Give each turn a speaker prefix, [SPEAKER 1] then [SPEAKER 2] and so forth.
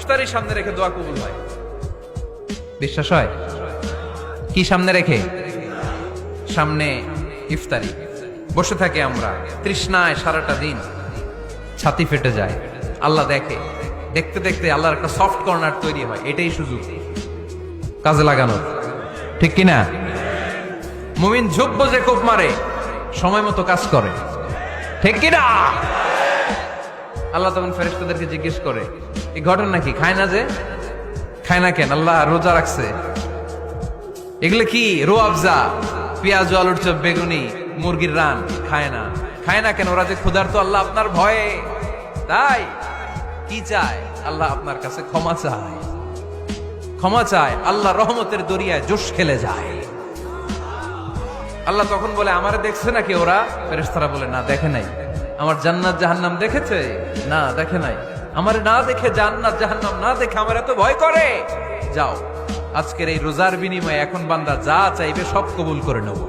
[SPEAKER 1] ইফতারি সামনে রেখে দোয়া কবুল হয়। বিশ্বাস হয়? কি সামনে রেখে? সামনে ইফতারি। বসে থাকি আমরা তৃষ্ণায় সারাটা দিন, ছাতি ফেটে যায়। আল্লাহ দেখে, দেখতে দেখতে আল্লাহর একটা সফট কর্নার তৈরি হয়। এটাই সুযোগ কাজে লাগানোর, ঠিক কিনা? মুমিন ঝুব্ব যে কোপ মারে, সময় মতো কাজ করে, ঠিক কিনা? আল্লাহ তখন ফেরেশতাদেরকে জিজ্ঞেস করে, এই ঘটনা কি? খায় না যে? খায় না কেন? আল্লাহ রোজা রাখছে। এগুলো কি? রোয়াবজা, পেঁয়াজ, আলুর চপ, বেগুনি, মুরগির রান। খায় না। খায় না কেন? ওরা যে ক্ষুধার্ত। আল্লাহ আপনার ভয়ে। তাই কি চায়? আল্লাহ আপনার কাছে ক্ষমা চায়। ক্ষমা চায়, আল্লাহ রহমতের দরিয়ায় জোশ খেলে যায়। আল্লাহ তখন বলে, আমারে দেখছে নাকি ওরা? ফেরেশতারা বলে, না দেখে নাই। আমার জান্নাত জাহান্নাম দেখেছে? না দেখে নাই। আমারে না দেখে, জান্নাত জাহান্নাম না দেখে আমার এত ভয় করে। যাও, আজকের এই রোজার বিনিময়ে এখন বান্দা যা চাইবে সব কবুল করে নেব।